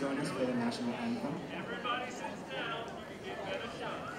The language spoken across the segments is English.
join us for the national anthem. Everybody sits down. You get a shot.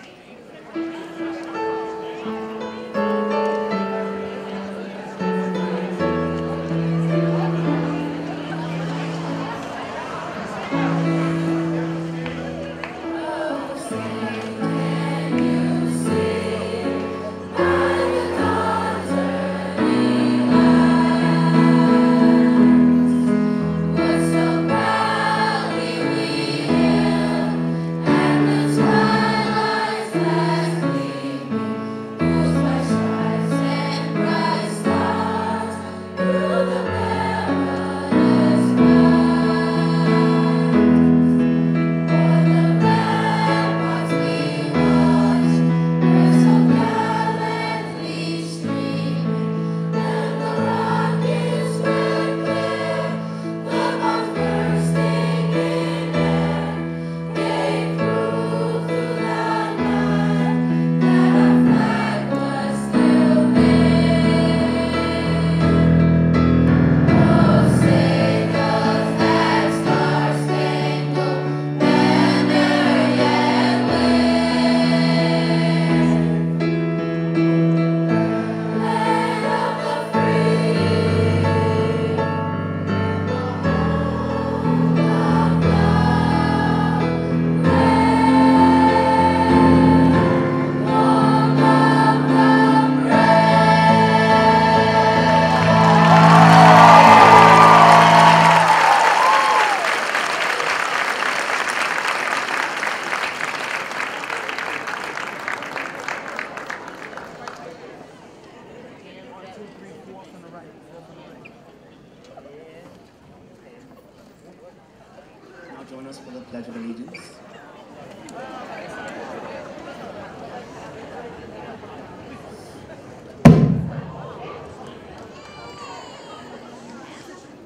Join us for the Pledge of Allegiance.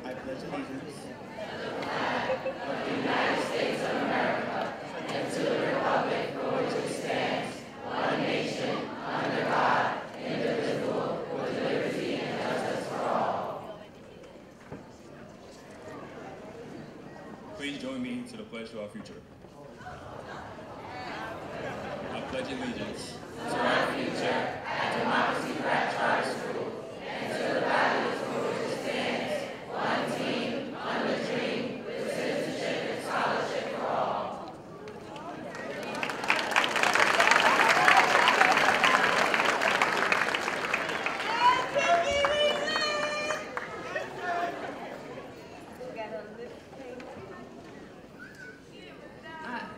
I pledge allegiance of the United States of America and to the republic for which it stands, one nation, under God, indivisible, with liberty and justice for all. Please join me to the pledge to our future. I pledge allegiance to our future at Democracy Prep Charter School and to the values for which it stands, one team, under dream, with citizenship and scholarship for all.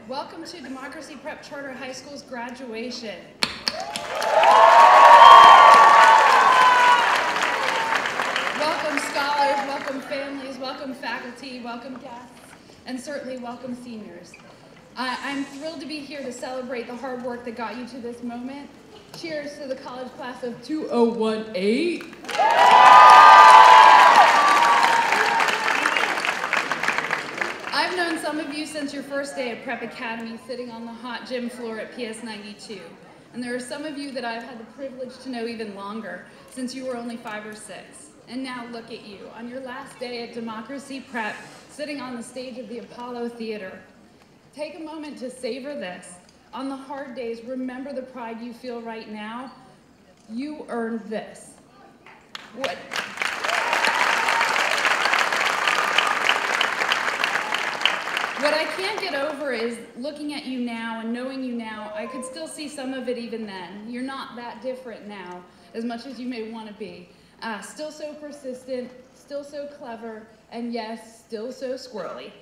Welcome to Democracy Prep Charter High School's graduation. Welcome scholars, welcome families, welcome faculty, welcome guests, and certainly welcome seniors. I'm thrilled to be here to celebrate the hard work that got you to this moment. Cheers to the college class of 2018. I've known some of you since your first day at Prep Academy, sitting on the hot gym floor at PS 92. And there are some of you that I've had the privilege to know even longer, since you were only 5 or 6. And now look at you, on your last day at Democracy Prep, sitting on the stage of the Apollo Theater. Take a moment to savor this. On the hard days, remember the pride you feel right now. You earned this. What I can't get over is looking at you now and knowing you now, I could still see some of it even then. You're not that different now, as much as you may want to be. Still so persistent, still so clever, and yes, still so squirrely.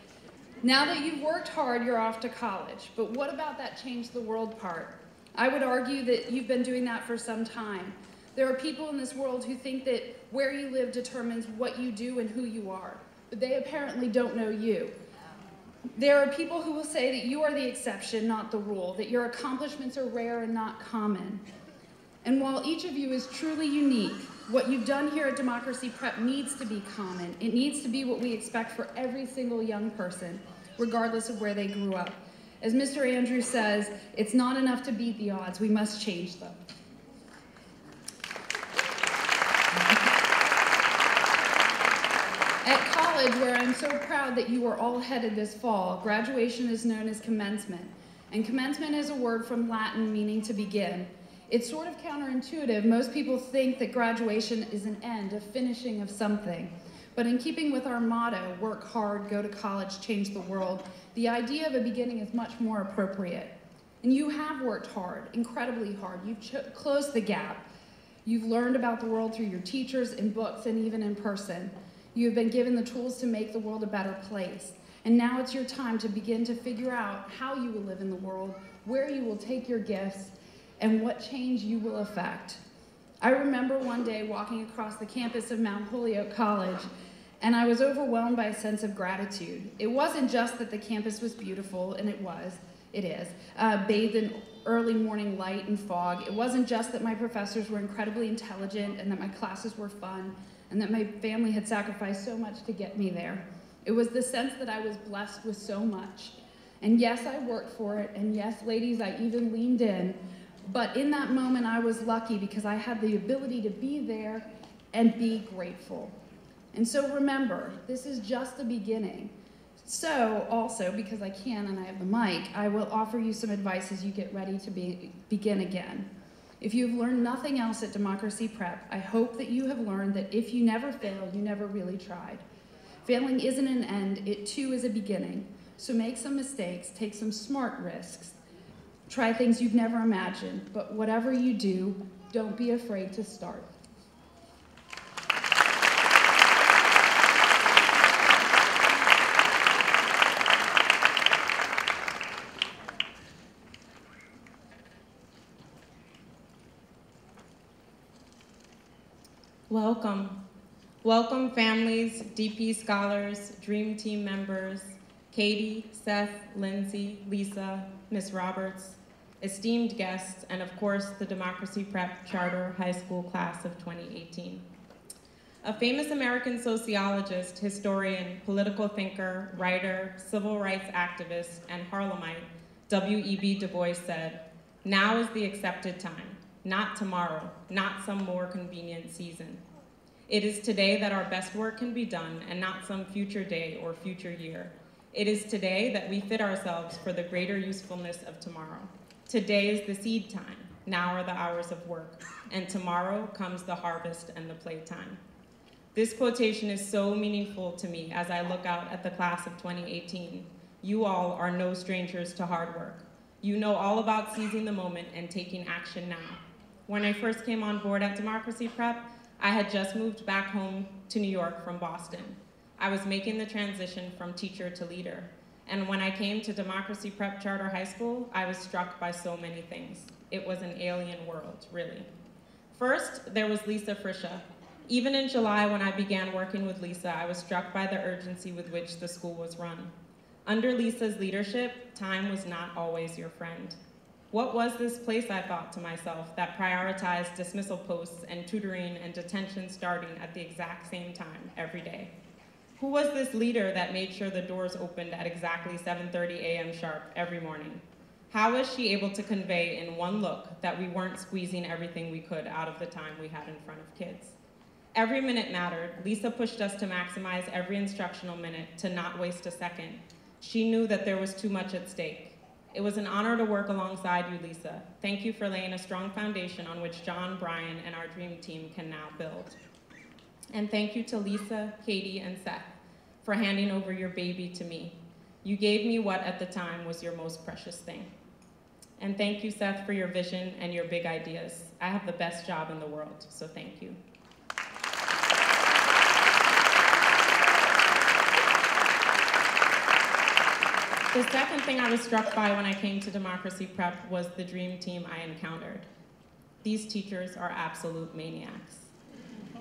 Now that you've worked hard, you're off to college. But what about that change the world part? I would argue that you've been doing that for some time. There are people in this world who think that where you live determines what you do and who you are. But they apparently don't know you. There are people who will say that you are the exception, not the rule, that your accomplishments are rare and not common. And while each of you is truly unique, what you've done here at Democracy Prep needs to be common. It needs to be what we expect for every single young person, regardless of where they grew up. As Mr. Andrews says, it's not enough to beat the odds, we must change them. At college, college, where I'm so proud that you are all headed this fall, graduation is known as commencement. And commencement is a word from Latin meaning to begin. It's sort of counterintuitive. Most people think that graduation is an end, a finishing of something. But in keeping with our motto, work hard, go to college, change the world, the idea of a beginning is much more appropriate. And you have worked hard, incredibly hard. You've closed the gap. You've learned about the world through your teachers, in books, and even in person. You have been given the tools to make the world a better place. And now it's your time to begin to figure out how you will live in the world, where you will take your gifts, and what change you will affect. I remember one day walking across the campus of Mount Holyoke College, and I was overwhelmed by a sense of gratitude. It wasn't just that the campus was beautiful, and it is, bathed in early morning light and fog. It wasn't just that my professors were incredibly intelligent and that my classes were fun and that my family had sacrificed so much to get me there. It was the sense that I was blessed with so much. And yes, I worked for it, and yes, ladies, I even leaned in. But in that moment, I was lucky because I had the ability to be there and be grateful. And so remember, this is just the beginning. So also, because I can and I have the mic, I will offer you some advice as you get ready to begin again. If you've learned nothing else at Democracy Prep, I hope that you have learned that if you never fail, you never really tried. Failing isn't an end, it too is a beginning. So make some mistakes, take some smart risks, try things you've never imagined, but whatever you do, don't be afraid to start. Welcome. Welcome families, DP scholars, Dream Team members, Katie, Seth, Lindsay, Lisa, Ms. Roberts, esteemed guests, and of course, the Democracy Prep Charter High School class of 2018. A famous American sociologist, historian, political thinker, writer, civil rights activist, and Harlemite, W.E.B. Du Bois said, "Now is the accepted time, not tomorrow, not some more convenient season. It is today that our best work can be done and not some future day or future year. It is today that we fit ourselves for the greater usefulness of tomorrow. Today is the seed time, now are the hours of work, and tomorrow comes the harvest and the playtime." This quotation is so meaningful to me as I look out at the class of 2018. You all are no strangers to hard work. You know all about seizing the moment and taking action now. When I first came on board at Democracy Prep, I had just moved back home to New York from Boston. I was making the transition from teacher to leader. And when I came to Democracy Prep Charter High School, I was struck by so many things. It was an alien world, really. First, there was Lisa Friscia. Even in July, when I began working with Lisa, I was struck by the urgency with which the school was run. Under Lisa's leadership, time was not always your friend. What was this place, I thought to myself, that prioritized dismissal posts and tutoring and detention starting at the exact same time every day? Who was this leader that made sure the doors opened at exactly 7:30 a.m. sharp every morning? How was she able to convey in one look that we weren't squeezing everything we could out of the time we had in front of kids? Every minute mattered. Lisa pushed us to maximize every instructional minute, to not waste a second. She knew that there was too much at stake. It was an honor to work alongside you, Lisa. Thank you for laying a strong foundation on which John, Brian, and our dream team can now build. And thank you to Lisa, Katie, and Seth for handing over your baby to me. You gave me what at the time was your most precious thing. And thank you, Seth, for your vision and your big ideas. I have the best job in the world, so thank you. The second thing I was struck by when I came to Democracy Prep was the dream team I encountered. These teachers are absolute maniacs.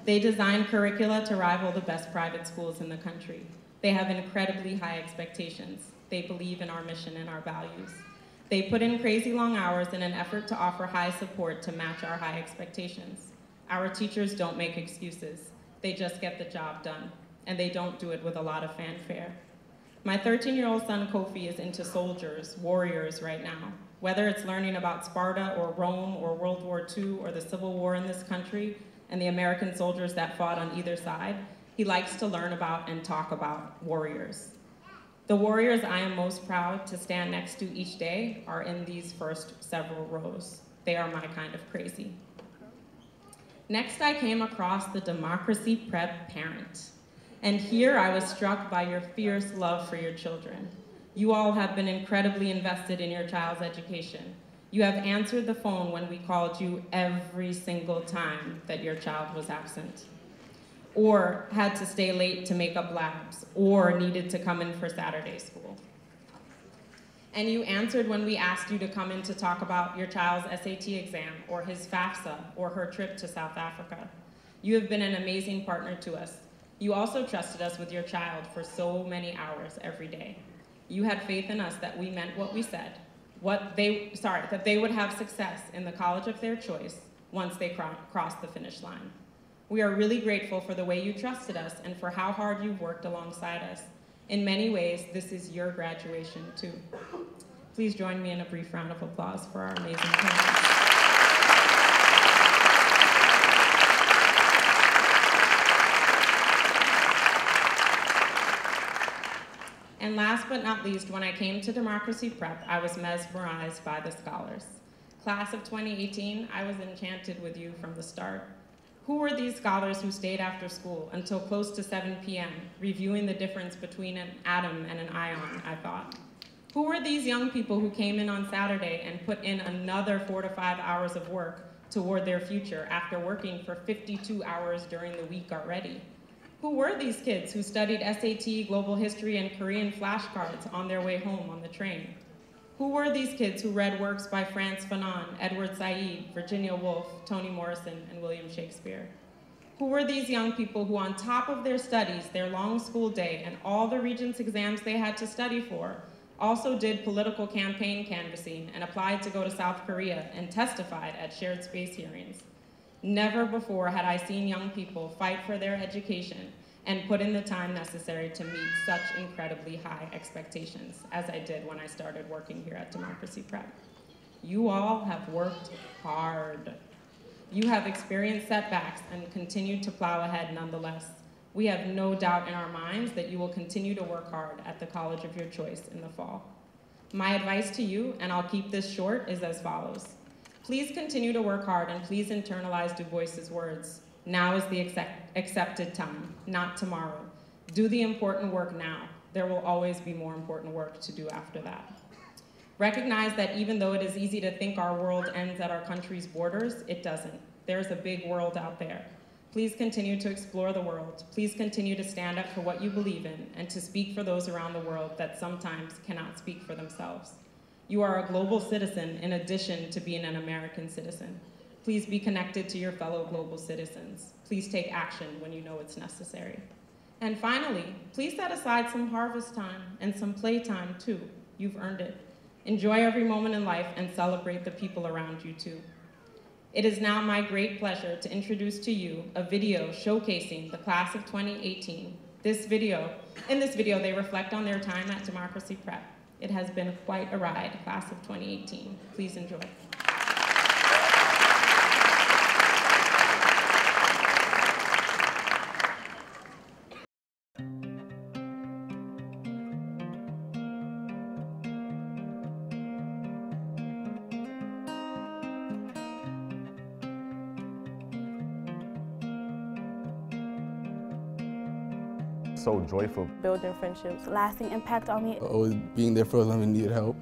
They design curricula to rival the best private schools in the country. They have incredibly high expectations. They believe in our mission and our values. They put in crazy long hours in an effort to offer high support to match our high expectations. Our teachers don't make excuses. They just get the job done, and they don't do it with a lot of fanfare. My 13-year-old son, Kofi, is into soldiers, warriors right now. Whether it's learning about Sparta or Rome or World War II or the Civil War in this country and the American soldiers that fought on either side, he likes to learn about and talk about warriors. The warriors I am most proud to stand next to each day are in these first several rows. They are my kind of crazy. Next, I came across the Democracy Prep parent. And here I was struck by your fierce love for your children. You all have been incredibly invested in your child's education. You have answered the phone when we called you every single time that your child was absent, or had to stay late to make up labs, or needed to come in for Saturday school. And you answered when we asked you to come in to talk about your child's SAT exam, or his FAFSA, or her trip to South Africa. You have been an amazing partner to us. You also trusted us with your child for so many hours every day. You had faith in us that we meant what we said, that they would have success in the college of their choice once they crossed the finish line. We are really grateful for the way you trusted us and for how hard you've worked alongside us. In many ways, this is your graduation too. Please join me in a brief round of applause for our amazing parents. And last but not least, when I came to Democracy Prep, I was mesmerized by the scholars. Class of 2018, I was enchanted with you from the start. Who were these scholars who stayed after school until close to 7 p.m., reviewing the difference between an atom and an ion, I thought? Who were these young people who came in on Saturday and put in another 4 to 5 hours of work toward their future after working for 52 hours during the week already? Who were these kids who studied SAT, global history, and Korean flashcards on their way home on the train? Who were these kids who read works by Frantz Fanon, Edward Said, Virginia Woolf, Toni Morrison, and William Shakespeare? Who were these young people who, on top of their studies, their long school day, and all the Regents exams they had to study for, also did political campaign canvassing and applied to go to South Korea and testified at shared space hearings? Never before had I seen young people fight for their education and put in the time necessary to meet such incredibly high expectations as I did when I started working here at Democracy Prep. You all have worked hard. You have experienced setbacks and continued to plow ahead nonetheless. We have no doubt in our minds that you will continue to work hard at the college of your choice in the fall. My advice to you, and I'll keep this short, is as follows. Please continue to work hard and please internalize Du Bois's words. Now is the accepted time, not tomorrow. Do the important work now. There will always be more important work to do after that. Recognize that even though it is easy to think our world ends at our country's borders, it doesn't. There's a big world out there. Please continue to explore the world. Please continue to stand up for what you believe in and to speak for those around the world that sometimes cannot speak for themselves. You are a global citizen in addition to being an American citizen. Please be connected to your fellow global citizens. Please take action when you know it's necessary. And finally, please set aside some harvest time and some playtime too. You've earned it. Enjoy every moment in life and celebrate the people around you too. It is now my great pleasure to introduce to you a video showcasing the class of 2018. In this video, they reflect on their time at Democracy Prep. It has been quite a ride, class of 2018. Please enjoy. So joyful. Building friendships. Lasting impact on me. Always being there for us when we needed help.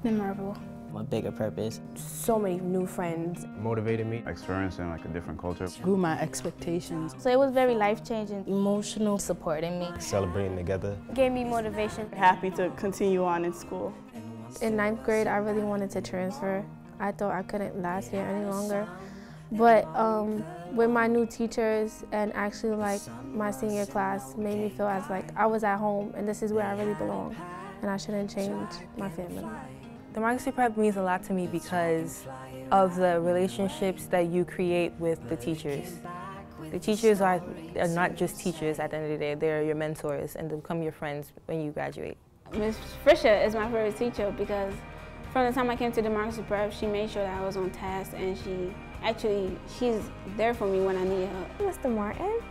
Memorable. My bigger purpose. So many new friends. Motivated me. Experiencing like a different culture. Grew my expectations. So it was very life-changing. Emotional. Supporting me. Celebrating together. Gave me motivation. Happy to continue on in school. In 9th grade, I really wanted to transfer. I thought I couldn't last here any longer. But with my new teachers and actually like my senior class made me feel as like I was at home and this is where I really belong and I shouldn't change my family. Democracy Prep means a lot to me because of the relationships that you create with the teachers. The teachers are not just teachers at the end of the day, they're your mentors and they become your friends when you graduate. Ms. Frisha is my favorite teacher because from the time I came to Democracy Prep, she made sure that I was on task and she's there for me when I need help. Mr. Martin,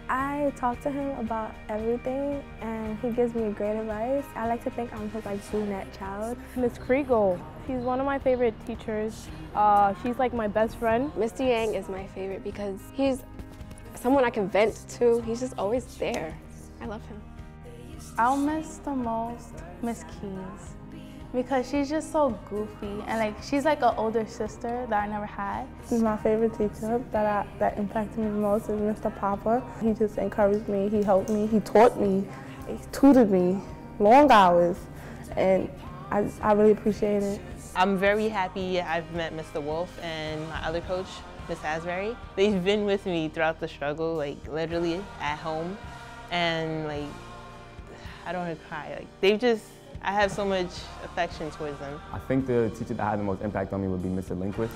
I talk to him about everything, and he gives me great advice. I like to think I'm his brunette child. Miss Kriegel, she's one of my favorite teachers. She's like my best friend. Mr. Yang is my favorite because he's someone I can vent to. He's just always there. I love him. I'll miss the most Miss Keys because she's just so goofy, and she's like an older sister that I never had. She's my favorite teacher that impacted me the most is Mr. Papa. He just encouraged me, he helped me, he taught me, he tutored me, long hours, and I really appreciate it. I'm very happy I've met Mr. Wolf and my other coach, Miss Asbury. They've been with me throughout the struggle, literally at home, and I don't want to cry. I have so much affection towards them. I think the teacher that had the most impact on me would be Mr. Lindquist,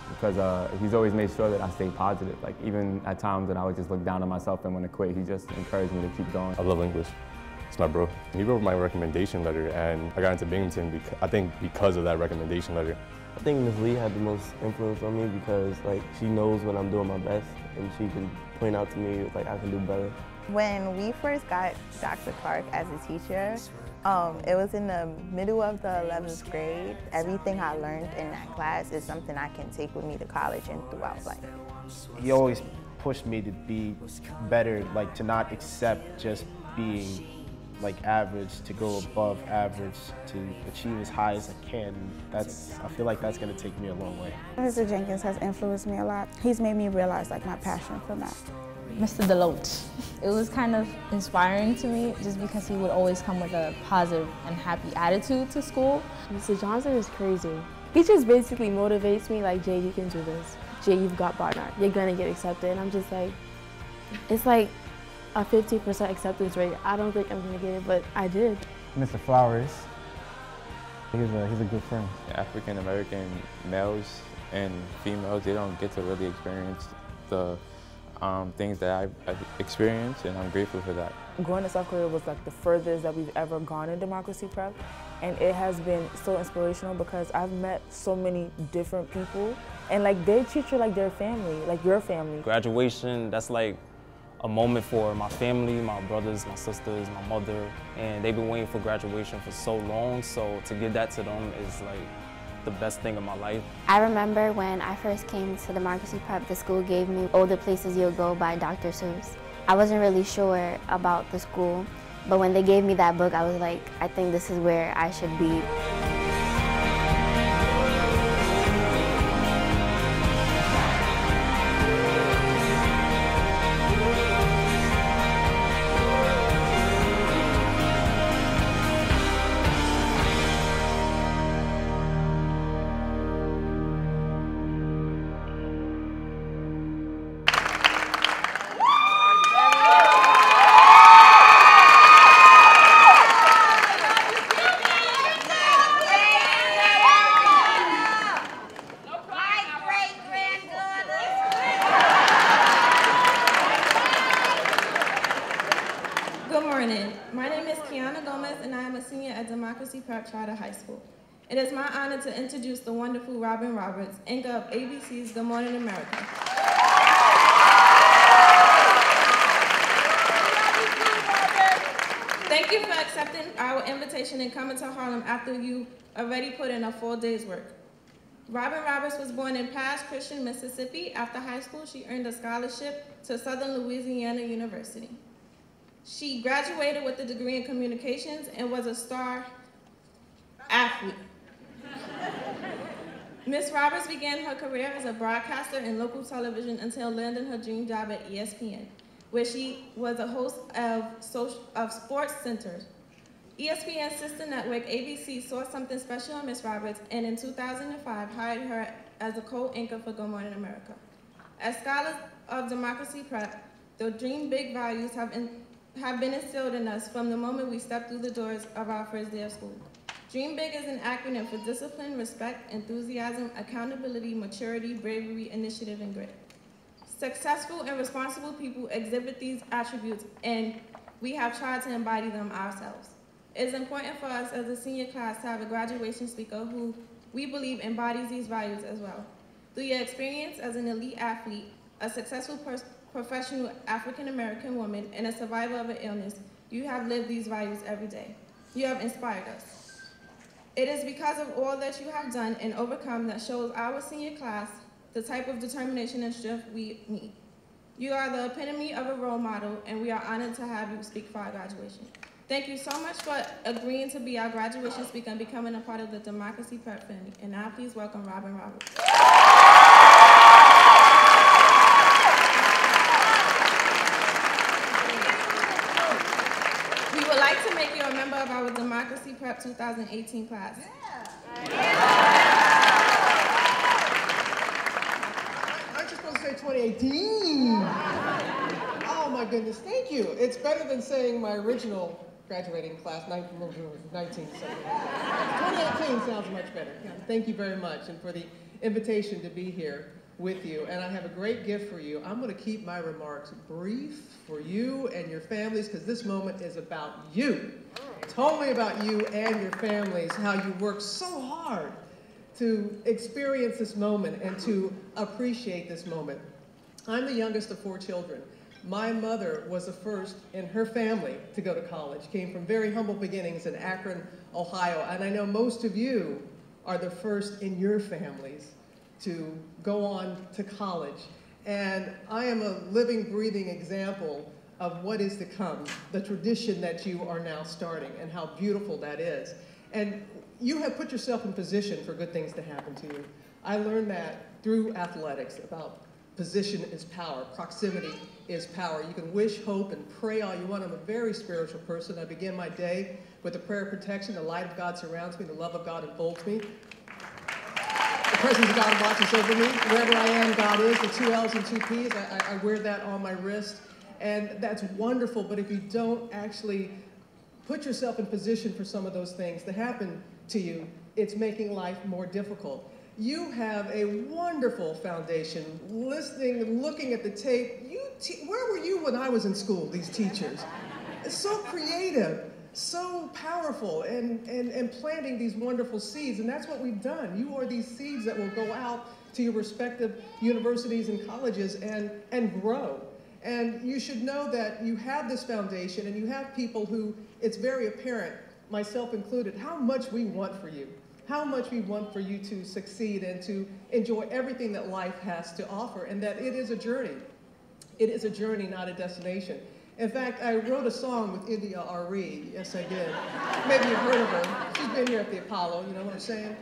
because he's always made sure that I stay positive. Even at times when I would just look down on myself and want to quit, he just encouraged me to keep going. I love Lindquist. It's my bro. He wrote my recommendation letter, and I got into Binghamton because of that recommendation letter. I think Ms. Lee had the most influence on me because she knows when I'm doing my best, and she can point out to me I can do better. When we first got Dr. Clark as a teacher, it was in the middle of the 11th grade. Everything I learned in that class is something I can take with me to college and throughout life. He always pushed me to be better, to not accept just being average, to go above average, to achieve as high as I can. I feel like that's going to take me a long way. Mr. Jenkins has influenced me a lot. He's made me realize my passion for math. Mr. Deloach. It was kind of inspiring to me just because he would always come with a positive and happy attitude to school. Mr. Johnson is crazy. He just basically motivates me Jay, you can do this. Jay, you've got Barnard. You're gonna get accepted. And I'm just it's a 50% acceptance rate. I don't think I'm gonna get it, but I did. Mr. Flowers, he's a good friend. African American males and females, they don't get to really experience the things that I've experienced, and I'm grateful for that. Going to South Korea was the furthest that we've ever gone in democracy prep, and it has been so inspirational because I've met so many different people, and they treat you like their family, your family. Graduation, that's a moment for my family, my brothers, my sisters, my mother, and they've been waiting for graduation for so long, so to give that to them is the best thing of my life. I remember when I first came to democracy prep, the school gave me All the Places You'll Go by Dr. Seuss. I wasn't really sure about the school, but when they gave me that book, I was I think this is where I should be. Prep Charter High School. It is my honor to introduce the wonderful Robin Roberts, anchor of ABC's Good Morning America. Thank you for accepting our invitation and coming to Harlem after you already put in a full day's work. Robin Roberts was born in Pass Christian, Mississippi. After high school, she earned a scholarship to Southern Louisiana University. She graduated with a degree in communications and was a star athlete. Ms. Roberts began her career as a broadcaster in local television until landing her dream job at ESPN, where she was a host of Sports Centers. ESPN's sister network, ABC, saw something special in Ms. Roberts, and in 2005 hired her as a co-anchor for Good Morning America. As scholars of democracy prep, the dream big values have been instilled in us from the moment we stepped through the doors of our first day of school. Dream Big is an acronym for discipline, respect, enthusiasm, accountability, maturity, bravery, initiative, and grit. Successful and responsible people exhibit these attributes, and we have tried to embody them ourselves. It is important for us as a senior class to have a graduation speaker who we believe embodies these values as well. Through your experience as an elite athlete, a successful professional African-American woman, and a survivor of an illness, you have lived these values every day. You have inspired us. It is because of all that you have done and overcome that shows our senior class the type of determination and strength we need. You are the epitome of a role model, and we are honored to have you speak for our graduation. Thank you so much for agreeing to be our graduation speaker and becoming a part of the Democracy Prep family. And now please welcome Robin Roberts. We would like to make you a member of our Democracy Prep 2018 class. Aren't you supposed to say 2018? Oh my goodness, thank you. It's better than saying my original graduating class, 1970. 2018 sounds much better. Thank you very much, and for the invitation to be here with you. And I have a great gift for you. I'm going to keep my remarks brief for you and your families, because this moment is about you. Totally about you and your families, how you work so hard to experience this moment and to appreciate this moment. I'm the youngest of 4 children. My mother was the first in her family to go to college, came from very humble beginnings in Akron, Ohio, and I know most of you are the first in your families to go on to college. And I am a living, breathing example of what is to come, the tradition that you are now starting, and how beautiful that is. And you have put yourself in position for good things to happen to you. I learned that through athletics, about position is power, proximity is power. You can wish, hope, and pray all you want. I'm a very spiritual person. I begin my day with a prayer of protection. The light of God surrounds me. The love of God enfolds me. The presence of God watches over me. Wherever I am, God is. The 2 L's and 2 P's. I wear that on my wrist. And that's wonderful. But if you don't actually put yourself in position for some of those things to happen to you, it's making life more difficult. You have a wonderful foundation. Listening and looking at the tape, where were you when I was in school, these teachers? It's so creative, so powerful, and planting these wonderful seeds, and that's what we've done. You are these seeds that will go out to your respective universities and colleges and grow. And you should know that you have this foundation, and you have people who, it's very apparent, myself included, how much we want for you. How much we want for you to succeed and to enjoy everything that life has to offer, and that it is a journey. It is a journey, not a destination. In fact, I wrote a song with India Ari. Yes, I did. Maybe you've heard of her. She's been here at the Apollo, you know what I'm saying?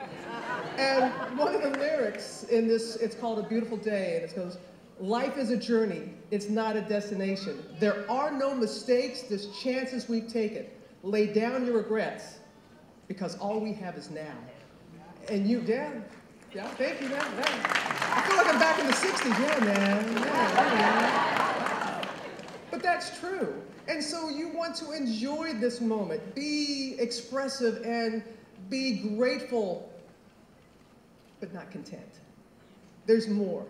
And one of the lyrics in this, it's called A Beautiful Day, and it goes, life is a journey, it's not a destination. There are no mistakes, just chances we've taken. Lay down your regrets, because all we have is now. And you, Dan, yeah, thank you, man. I feel like I'm back in the 60s, yeah, man. Yeah. But that's true. And so you want to enjoy this moment, be expressive and be grateful, but not content. There's more.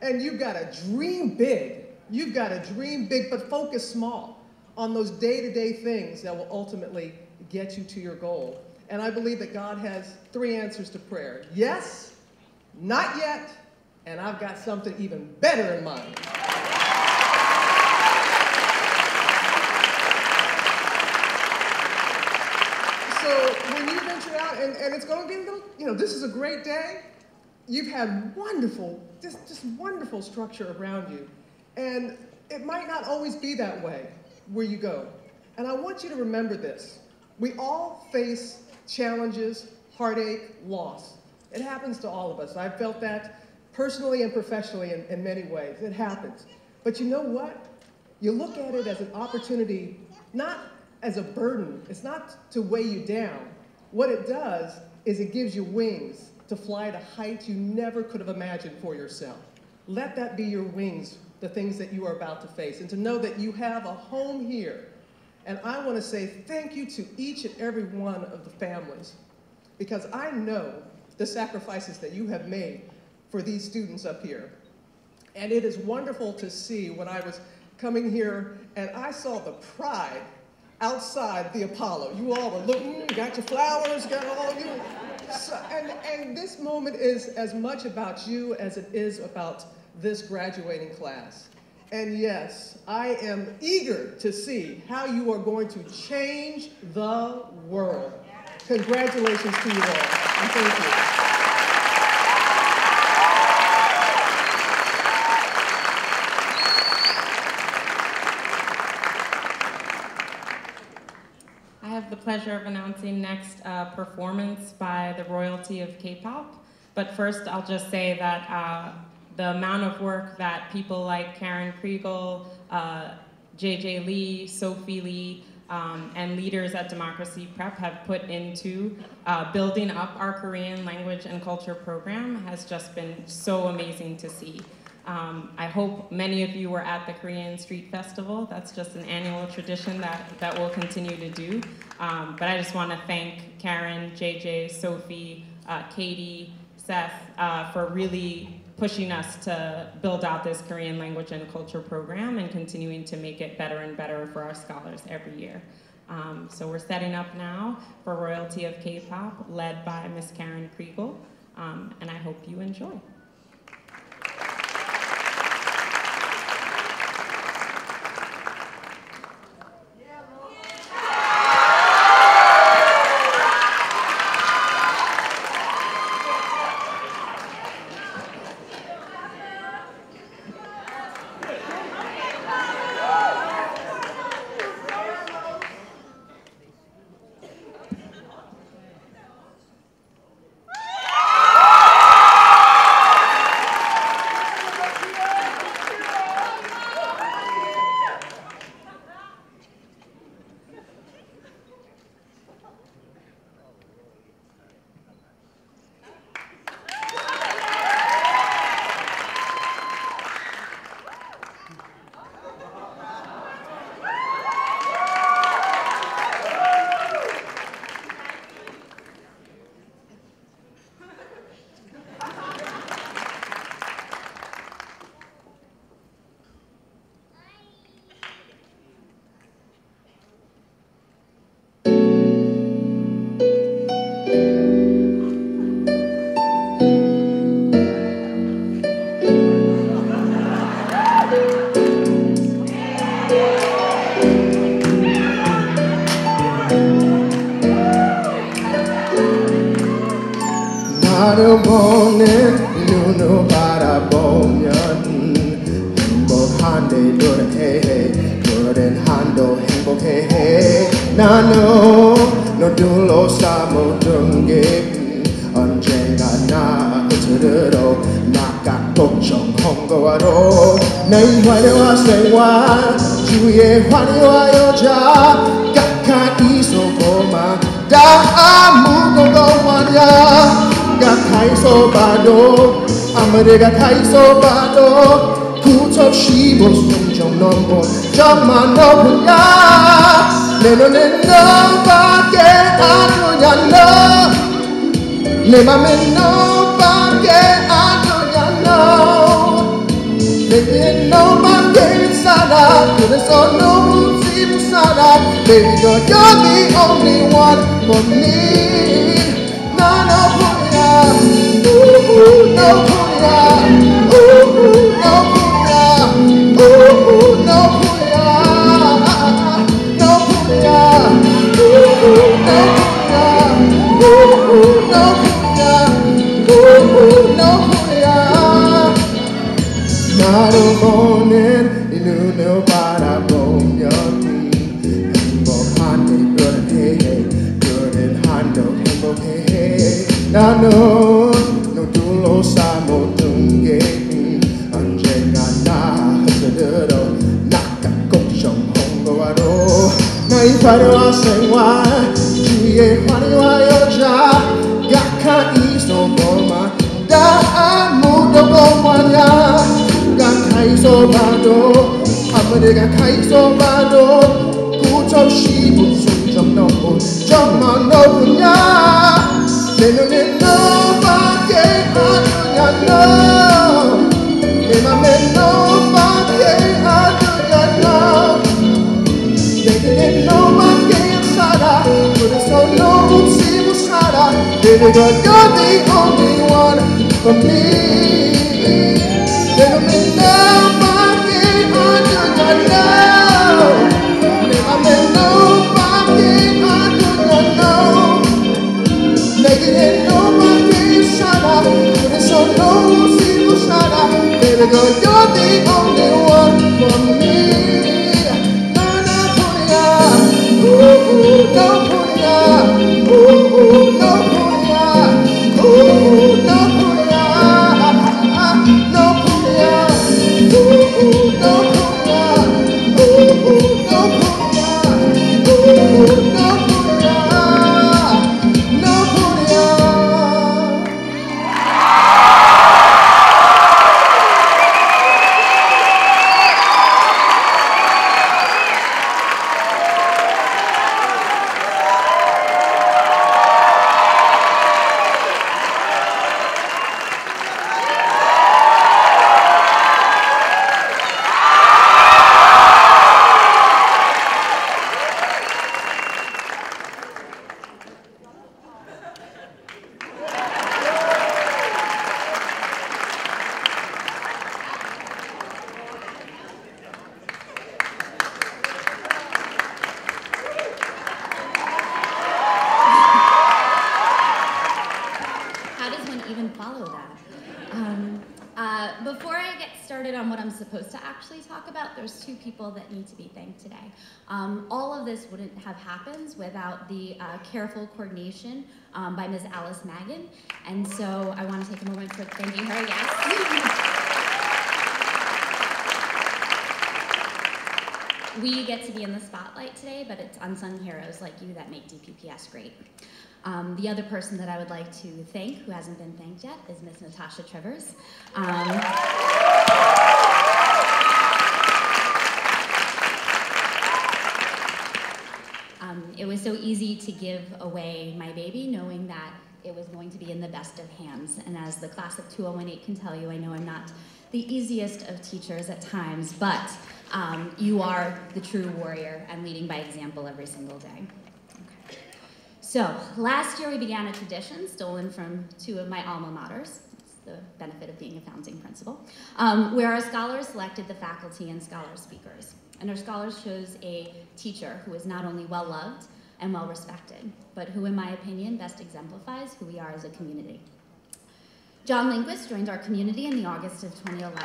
And you've got to dream big. You've got to dream big, but focus small on those day-to-day things that will ultimately get you to your goal. And I believe that God has 3 answers to prayer. Yes, not yet, and I've got something even better in mind. So when you venture out, and it's going to be a little, you know, this is a great day. You've had wonderful, just wonderful structure around you. And it might not always be that way where you go. And I want you to remember this. We all face challenges, heartache, loss. It happens to all of us. I've felt that personally and professionally in many ways. It happens. But you know what? You look at it as an opportunity, not as a burden. It's not to weigh you down. What it does is it gives you wings to fly to heights you never could have imagined for yourself. Let that be your wings, the things that you are about to face, and to know that you have a home here. And I want to say thank you to each and every one of the families, because I know the sacrifices that you have made for these students up here. And it is wonderful to see when I was coming here and I saw the pride outside the Apollo. You all were looking, got your flowers, got all you. So, and this moment is as much about you as it is about this graduating class. And yes, I am eager to see how you are going to change the world. Congratulations to you all, and thank you. I have the pleasure of announcing next performance by the royalty of K-pop. But first, I'll just say that the amount of work that people like Karen Kriegel, JJ Lee, Sophie Lee, and leaders at Democracy Prep have put into building up our Korean language and culture program has just been so amazing to see. I hope many of you were at the Korean Street Festival. That's just an annual tradition that we'll continue to do. But I just want to thank Karen, JJ, Sophie, Katie, Seth, for really pushing us to build out this Korean language and culture program and continuing to make it better and better for our scholars every year. So we're setting up now for Royalty of K-pop, led by Miss Karen Kriegel, and I hope you enjoy. 바라보는 눈을 바라보면 행복한데 노래해 그런 한도 행복해 나는 너 둘러싸 모든 게 언젠가 나 흐트러져 나가 걱정한 거로 내 화려한 생활 주위의 화려한 여자 가까이 있어보마 다 아무도 거만이야 가까이서 봐도 아무리 가까이서 봐도 끝없이 숨좀 넘고 저만 너뿐이야 내 눈엔 너밖에 아니야 너 내 맘엔 너밖에 아니야 너 내게 너밖에 살아 그래서 너무 지금 살아 Baby girl you're the only one for me 나 너뿐이야 너뿐이야 너뿐이야 너뿐이야 너뿐이야 너뿐이야 나를 보는 네 눈을 바라보면 행복한데 그래 그런 한도 행복해 나는 너 둘러싸 모든 게 언젠가 나 흐트러져 나가 걱정한 거로 나의 화려한 생활 주위의 화려한 여자 가까이 있어보마 다 아무도 거만이야 가까이서 봐도 아무리 가까이서 봐도 끝없이 웃음 좀 넘고 정말 너뿐이야 내 눈엔 너밖에 아니야 너내 맘엔 너밖에 아니야 너 내게 너밖에 살아 그래서 너 없이 못 살아 Baby girl you're the only one for me 내 눈엔 너밖에 started on what I'm supposed to actually talk about, there's two people that need to be thanked today. All of this wouldn't have happened without the careful coordination by Ms. Alice Magan. And so I want to take a moment for thanking her, yes. We get to be in the spotlight today, but it's unsung heroes like you that make DPPS great. The other person that I would like to thank, who hasn't been thanked yet, is Ms. Natasha Trivers. It was so easy to give away my baby, knowing that it was going to be in the best of hands. And as the class of 2018 can tell you, I know I'm not the easiest of teachers at times, but you are the true warrior and leading by example every single day. Okay. So last year we began a tradition stolen from two of my alma maters. It's the benefit of being a founding principal, where our scholars selected the faculty and scholar speakers. And our scholars chose a teacher who is not only well-loved and well-respected, but who, in my opinion, best exemplifies who we are as a community. John Lindquist joined our community in the August of 2011.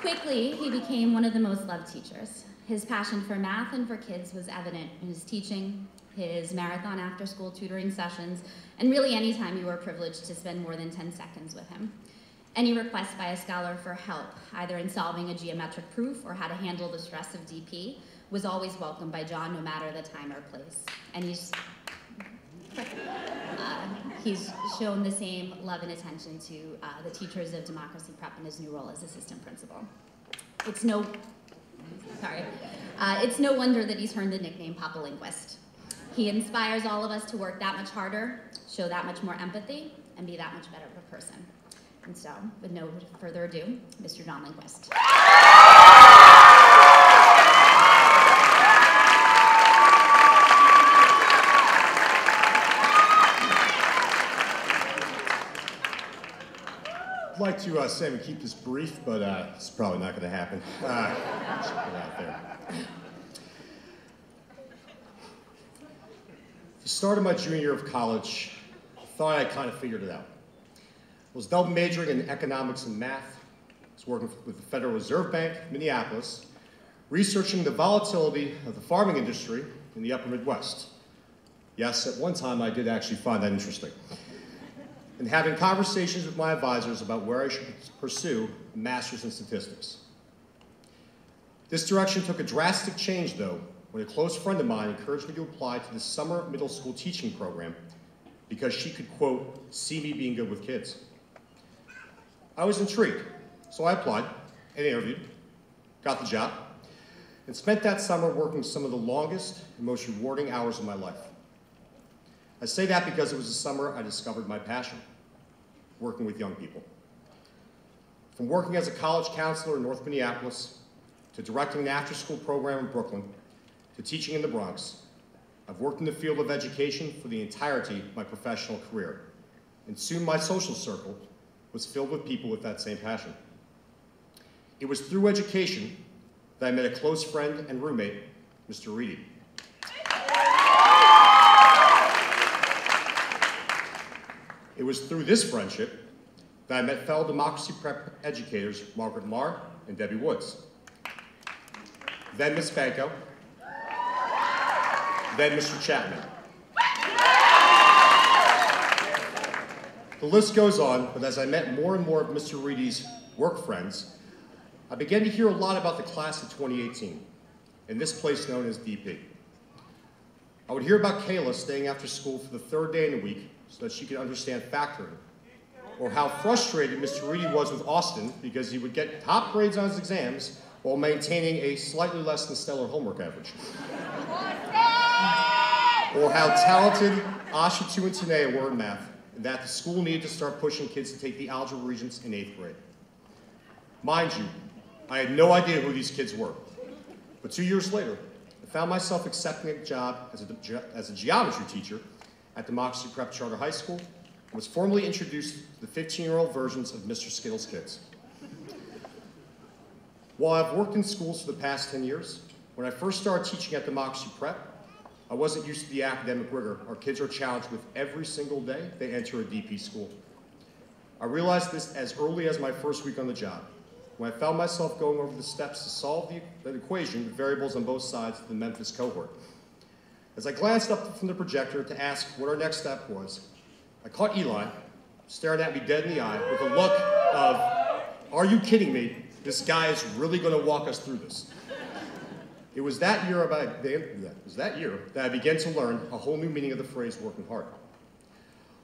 Quickly, he became one of the most loved teachers. His passion for math and for kids was evident in his teaching, his marathon after-school tutoring sessions, and really any time you were privileged to spend more than 10 seconds with him. Any request by a scholar for help, either in solving a geometric proof or how to handle the stress of DP, was always welcomed by John, no matter the time or place. And he's shown the same love and attention to the teachers of Democracy Prep in his new role as assistant principal. It's no wonder that he's earned the nickname Papa Linguist. He inspires all of us to work that much harder, show that much more empathy, and be that much better of a person. And so, with no further ado, Mr. John Lindquist. I'd like to say we keep this brief, but it's probably not going to happen. Just put it out there. The start of my junior year of college, I thought I kind of figured it out. I was double majoring in economics and math. I was working with the Federal Reserve Bank, Minneapolis, researching the volatility of the farming industry in the upper Midwest. Yes, at one time I did actually find that interesting. And having conversations with my advisors about where I should pursue a master's in statistics. This direction took a drastic change, though, when a close friend of mine encouraged me to apply to the summer middle school teaching program because she could, quote, see me being good with kids. I was intrigued, so I applied and interviewed, got the job, and spent that summer working some of the longest and most rewarding hours of my life. I say that because it was the summer I discovered my passion, working with young people. From working as a college counselor in North Minneapolis, to directing an after-school program in Brooklyn, to teaching in the Bronx, I've worked in the field of education for the entirety of my professional career, and soon my social circle was filled with people with that same passion. It was through education that I met a close friend and roommate, Mr. Reedy. It was through this friendship that I met fellow Democracy Prep educators, Margaret Marr and Debbie Woods. Then Ms. Fanko, then Mr. Chapman. The list goes on, but as I met more and more of Mr. Reedy's work friends, I began to hear a lot about the class of 2018, in this place known as DP. I would hear about Kayla staying after school for the third day in the week so that she could understand factoring, or how frustrated Mr. Reedy was with Austin because he would get top grades on his exams while maintaining a slightly less than stellar homework average. Or how talented Asha, 2, and Tanea were in math, and that the school needed to start pushing kids to take the algebra regents in 8th grade. Mind you, I had no idea who these kids were. But 2 years later, I found myself accepting a job as a geometry teacher at Democracy Prep Charter High School, and was formally introduced to the 15-year-old versions of Mr. Skittles' kids. While I've worked in schools for the past 10 years, when I first started teaching at Democracy Prep, I wasn't used to the academic rigor our kids are challenged with every single day they enter a DP school. I realized this as early as my first week on the job, when I found myself going over the steps to solve the equation with variables on both sides of the Memphis cohort. As I glanced up from the projector to ask what our next step was, I caught Eli staring at me dead in the eye with a look of, "Are you kidding me? This guy is really going to walk us through this." It was that year that I began to learn a whole new meaning of the phrase working hard.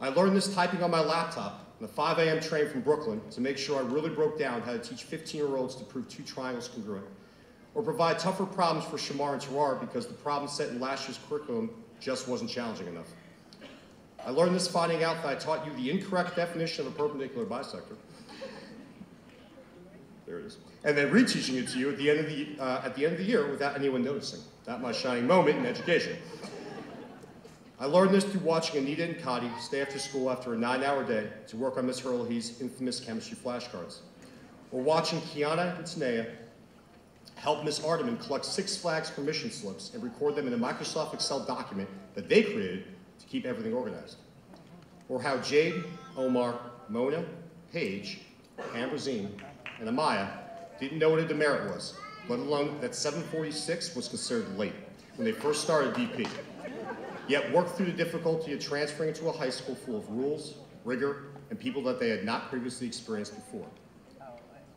I learned this typing on my laptop on a 5 a.m. train from Brooklyn to make sure I really broke down how to teach 15-year-olds to prove two triangles congruent, or provide tougher problems for Shamar and Tarar because the problem set in last year's curriculum just wasn't challenging enough. I learned this finding out that I taught you the incorrect definition of a perpendicular bisector. There it is. And then reteaching it to you at the end of the year without anyone noticing. That my shining moment in education. I learned this through watching Anita and Kadi stay after school after a 9-hour day to work on Miss Hurley's infamous chemistry flashcards. Or watching Kiana and Tanea help Miss Ardeman collect Six Flags permission slips and record them in a Microsoft Excel document that they created to keep everything organized. Or how Jade, Omar, Mona, Paige, Ambrosine, and Amaya didn't know what a demerit was, let alone that 746 was considered late when they first started DP. Yet worked through the difficulty of transferring to a high school full of rules, rigor, and people that they had not previously experienced before.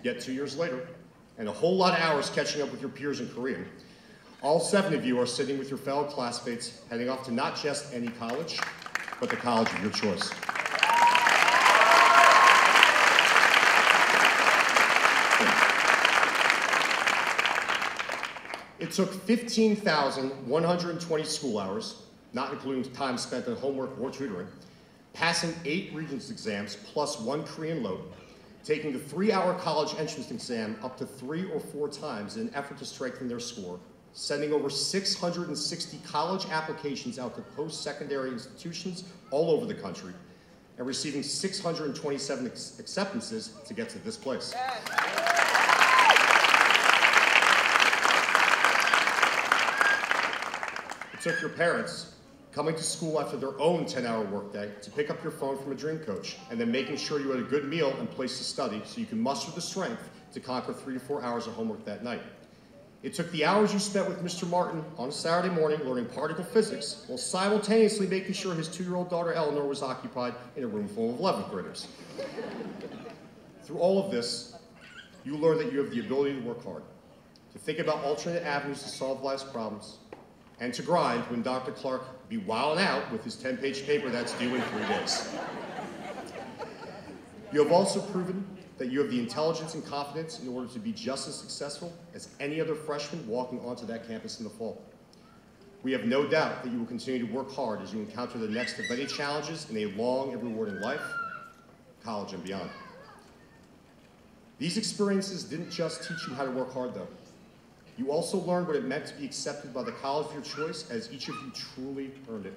Yet 2 years later, and a whole lot of hours catching up with your peers in Korean, all 7 of you are sitting with your fellow classmates heading off to not just any college, but the college of your choice. It took 15,120 school hours, not including time spent on homework or tutoring, passing 8 Regents exams plus 1 Korean load, taking the 3-hour college entrance exam up to 3 or 4 times in an effort to strengthen their score, sending over 660 college applications out to post-secondary institutions all over the country, and receiving 627 acceptances to get to this place. It took your parents coming to school after their own 10-hour workday to pick up your phone from a dream coach, and then making sure you had a good meal and place to study so you can muster the strength to conquer 3 to 4 hours of homework that night. It took the hours you spent with Mr. Martin on a Saturday morning learning particle physics while simultaneously making sure his 2-year-old daughter Eleanor was occupied in a room full of 11th graders. Through all of this, you learned that you have the ability to work hard, to think about alternate avenues to solve life's problems, and to grind when Dr. Clark be wilding out with his 10-page paper that's due in 3 days. You have also proven that you have the intelligence and confidence in order to be just as successful as any other freshman walking onto that campus in the fall. We have no doubt that you will continue to work hard as you encounter the next of many challenges in a long and rewarding life, college and beyond. These experiences didn't just teach you how to work hard, though. You also learned what it meant to be accepted by the college of your choice, as each of you truly earned it.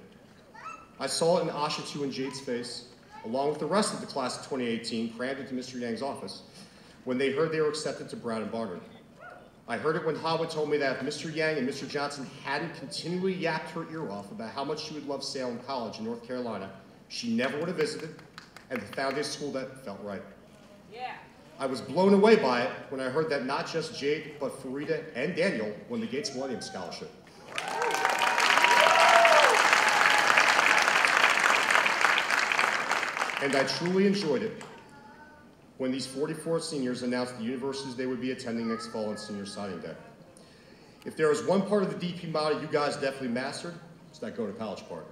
I saw it in Asha and Jade's face, along with the rest of the class of 2018 crammed into Mr. Yang's office, when they heard they were accepted to Brown and Barnard. I heard it when Hawa told me that if Mr. Yang and Mr. Johnson hadn't continually yapped her ear off about how much she would love Salem College in North Carolina, she never would have visited and found a school that felt right. Yeah. I was blown away by it when I heard that not just Jade, but Farida and Daniel won the Gates Millennium Scholarship. And I truly enjoyed it when these 44 seniors announced the universities they would be attending next fall on senior signing day. If there was one part of the DP model you guys definitely mastered, it's that go to college part.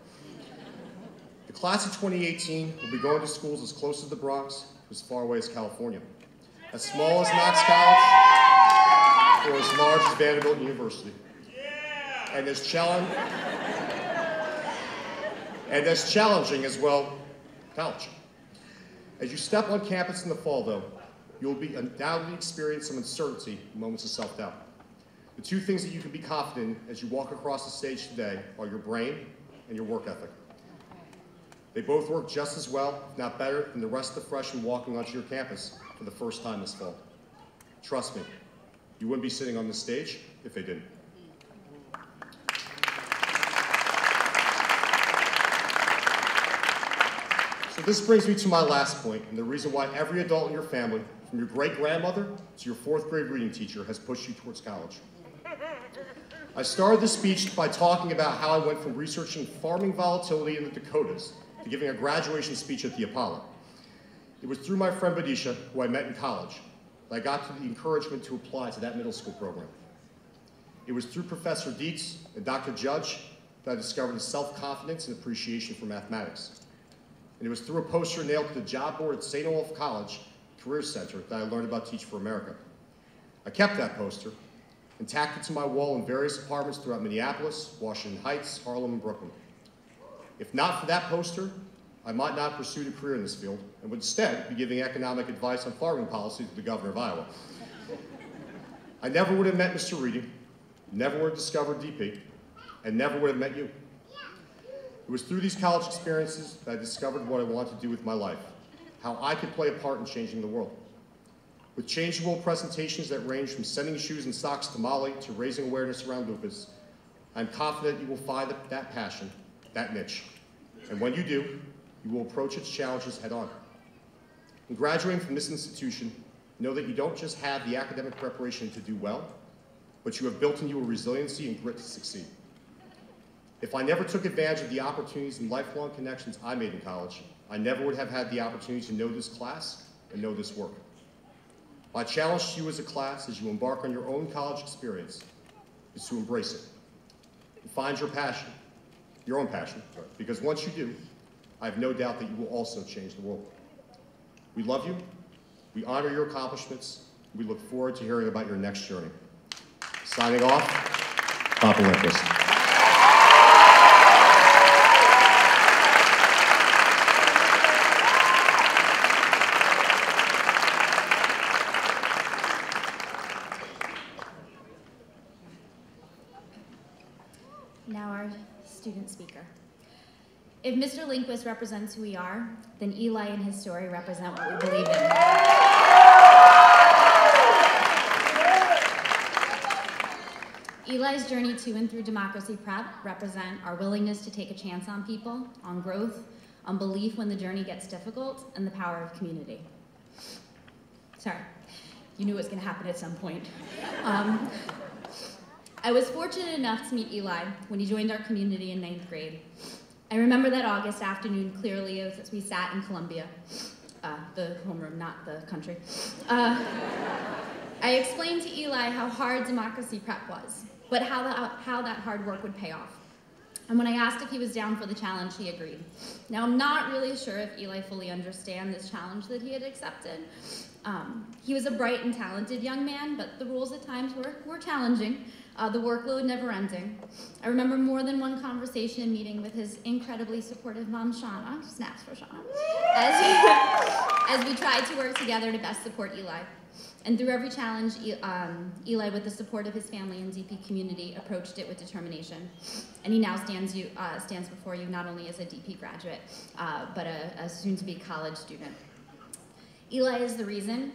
The class of 2018 will be going to schools as close as the Bronx, as far away as California, as small as Knox College, or as large as Vanderbilt University. And as challenging as well, college. As you step on campus in the fall, though, you'll be undoubtedly experience some uncertainty and moments of self-doubt. The 2 things that you can be confident in as you walk across the stage today are your brain and your work ethic. They both work just as well, if not better, than the rest of the freshmen walking onto your campus for the first time this fall. Trust me, you wouldn't be sitting on this stage if they didn't. So this brings me to my last point, and the reason why every adult in your family, from your great-grandmother to your 4th grade reading teacher, has pushed you towards college. I started this speech by talking about how I went from researching farming volatility in the Dakotas to giving a graduation speech at the Apollo. It was through my friend Badisha, who I met in college, that I got the encouragement to apply to that middle school program. It was through Professor Dietz and Dr. Judge that I discovered a self-confidence and appreciation for mathematics. And it was through a poster nailed to the job board at St. Olaf College Career Center that I learned about Teach for America. I kept that poster and tacked it to my wall in various apartments throughout Minneapolis, Washington Heights, Harlem, and Brooklyn. If not for that poster, I might not have pursued a career in this field and would instead be giving economic advice on farming policy to the governor of Iowa. I never would have met Mr. Reading, never would have discovered DP, and never would have met you. It was through these college experiences that I discovered what I wanted to do with my life, how I could play a part in changing the world. With changeable presentations that range from sending shoes and socks to Mali to raising awareness around lupus, I'm confident you will find that passion, that niche. And when you do, you will approach its challenges head on. In graduating from this institution, know that you don't just have the academic preparation to do well, but you have built in you a resiliency and grit to succeed. If I never took advantage of the opportunities and lifelong connections I made in college, I never would have had the opportunity to know this class and know this work. My challenge to you as a class as you embark on your own college experience is to embrace it and find your passion, your own passion, because once you do, I have no doubt that you will also change the world. We love you, we honor your accomplishments, and we look forward to hearing about your next journey. Signing off, Papa Lindquist. Now our student speaker. If Mr. Lindquist represents who we are, then Eli and his story represent what we believe in. Eli's journey to and through democracy prep represent our willingness to take a chance on people, on growth, on belief when the journey gets difficult, and the power of community. Sorry, you knew it was going to happen at some point. I was fortunate enough to meet Eli when he joined our community in 9th grade. I remember that August afternoon clearly as we sat in Columbia, the homeroom, not the country. I explained to Eli how hard democracy prep was, but how that hard work would pay off. And when I asked if he was down for the challenge, he agreed. Now, I'm not really sure if Eli fully understands this challenge that he had accepted. He was a bright and talented young man, but the rules at times were challenging. The workload never ending. I remember more than one conversation and meeting with his incredibly supportive mom, Shauna, snaps for Shauna, as we tried to work together to best support Eli. And through every challenge, Eli, with the support of his family and DP community, approached it with determination. And he now stands before you not only as a DP graduate, but a soon-to-be college student. Eli is the reason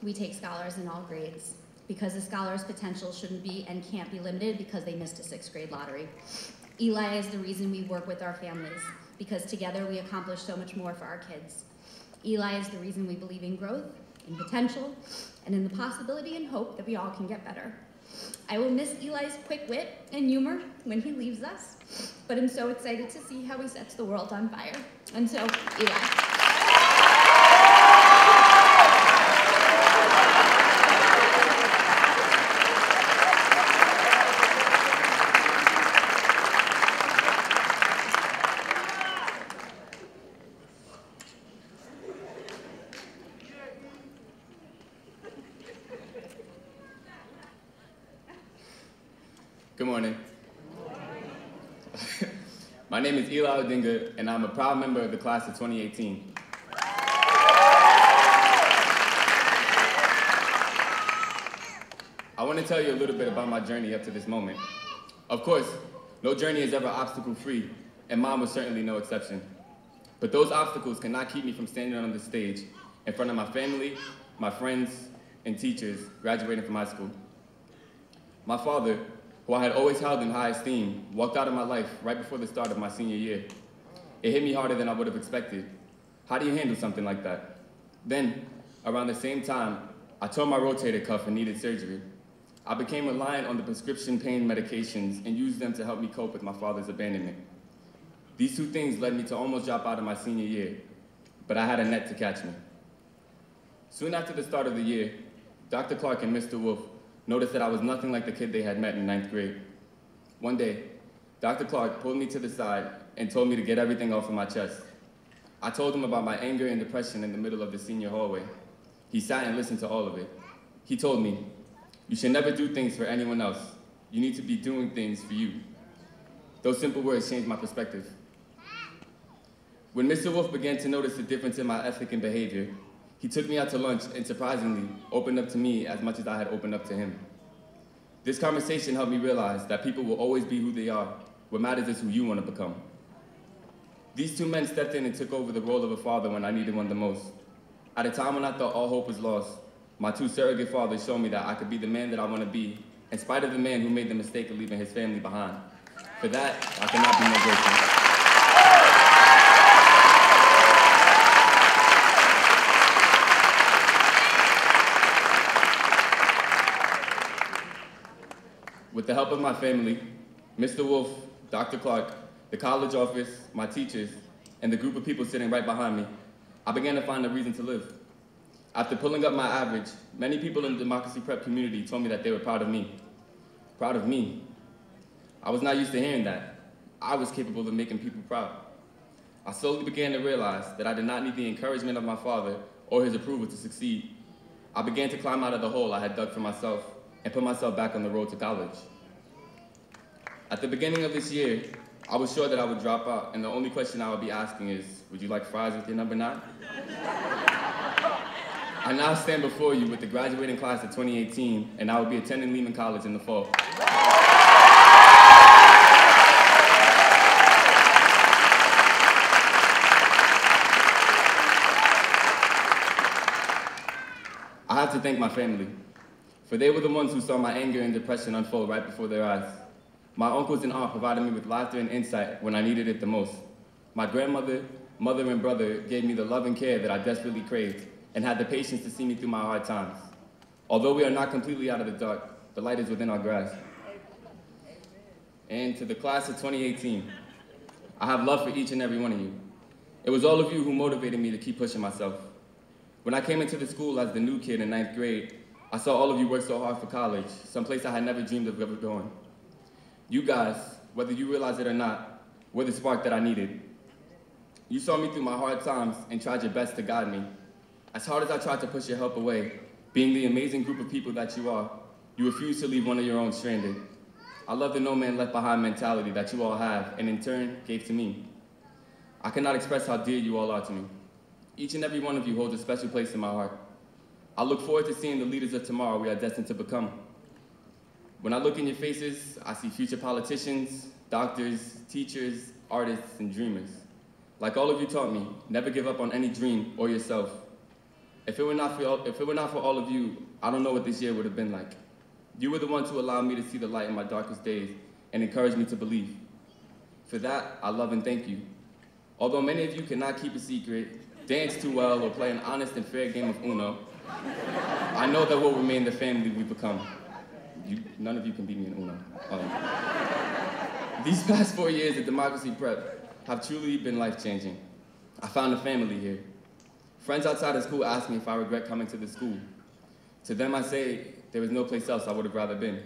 we take scholars in all grades, because a scholar's potential shouldn't be and can't be limited because they missed a 6th grade lottery. Eli is the reason we work with our families, because together we accomplish so much more for our kids. Eli is the reason we believe in growth, in potential, and in the possibility and hope that we all can get better. I will miss Eli's quick wit and humor when he leaves us, but I'm so excited to see how he sets the world on fire. And so, Eli. Good morning. My name is Eli Odinga, and I'm a proud member of the class of 2018. I want to tell you a little bit about my journey up to this moment. Of course, no journey is ever obstacle-free, and mine was certainly no exception. But those obstacles cannot keep me from standing on the stage in front of my family, my friends, and teachers graduating from high school. My father, who I had always held in high esteem, walked out of my life right before the start of my senior year. It hit me harder than I would have expected. How do you handle something like that? Then, around the same time, I tore my rotator cuff and needed surgery. I became reliant on the prescription pain medications and used them to help me cope with my father's abandonment. These two things led me to almost drop out of my senior year, but I had a net to catch me. Soon after the start of the year, Dr. Clark and Mr. Wolf noticed that I was nothing like the kid they had met in 9th grade. One day, Dr. Clark pulled me to the side and told me to get everything off of my chest. I told him about my anger and depression in the middle of the senior hallway. He sat and listened to all of it. He told me, "You should never do things for anyone else. You need to be doing things for you." Those simple words changed my perspective. When Mr. Wolf began to notice the difference in my ethic and behavior, he took me out to lunch and surprisingly opened up to me as much as I had opened up to him. This conversation helped me realize that people will always be who they are. What matters is who you want to become. These two men stepped in and took over the role of a father when I needed one the most. At a time when I thought all hope was lost, my two surrogate fathers showed me that I could be the man that I want to be, in spite of the man who made the mistake of leaving his family behind. For that, I cannot be more grateful. With the help of my family, Mr. Wolf, Dr. Clark, the college office, my teachers, and the group of people sitting right behind me, I began to find a reason to live. After pulling up my average, many people in the Democracy Prep community told me that they were proud of me. Proud of me. I was not used to hearing that. I was capable of making people proud. I slowly began to realize that I did not need the encouragement of my father or his approval to succeed. I began to climb out of the hole I had dug for myself and put myself back on the road to college. At the beginning of this year, I was sure that I would drop out, and the only question I would be asking is, would you like fries with your number 9? I now stand before you with the graduating class of 2018, and I will be attending Lehman College in the fall. I have to thank my family, for they were the ones who saw my anger and depression unfold right before their eyes. My uncles and aunt provided me with laughter and insight when I needed it the most. My grandmother, mother, and brother gave me the love and care that I desperately craved and had the patience to see me through my hard times. Although we are not completely out of the dark, the light is within our grasp. And to the class of 2018, I have love for each and every one of you. It was all of you who motivated me to keep pushing myself. When I came into the school as the new kid in 9th grade, I saw all of you work so hard for college, someplace I had never dreamed of ever going. You guys, whether you realize it or not, were the spark that I needed. You saw me through my hard times and tried your best to guide me. As hard as I tried to push your help away, being the amazing group of people that you are, you refused to leave one of your own stranded. I love the no man left behind mentality that you all have and in turn gave to me. I cannot express how dear you all are to me. Each and every one of you holds a special place in my heart. I look forward to seeing the leaders of tomorrow we are destined to become. When I look in your faces, I see future politicians, doctors, teachers, artists, and dreamers. Like all of you taught me, never give up on any dream or yourself. If it were not for all of you, I don't know what this year would have been like. You were the ones who allowed me to see the light in my darkest days and encouraged me to believe. For that, I love and thank you. Although many of you cannot keep a secret, dance too well, or play an honest and fair game of Uno, I know that we'll remain the family we've become. None of you can beat me in Uno. These past 4 years at Democracy Prep have truly been life-changing. I found a family here. Friends outside of school ask me if I regret coming to the school. To them I say, there is no place else I would have rather been.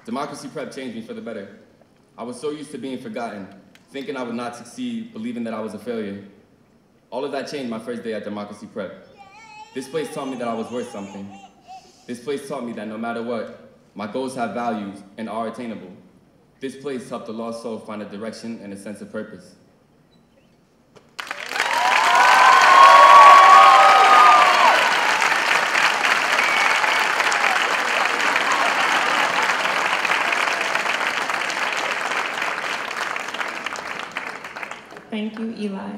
Democracy Prep changed me for the better. I was so used to being forgotten, thinking I would not succeed, believing that I was a failure. All of that changed my first day at Democracy Prep. This place taught me that I was worth something. This place taught me that no matter what, my goals have values and are attainable. This place helped the lost soul find a direction and a sense of purpose. Thank you, Eli.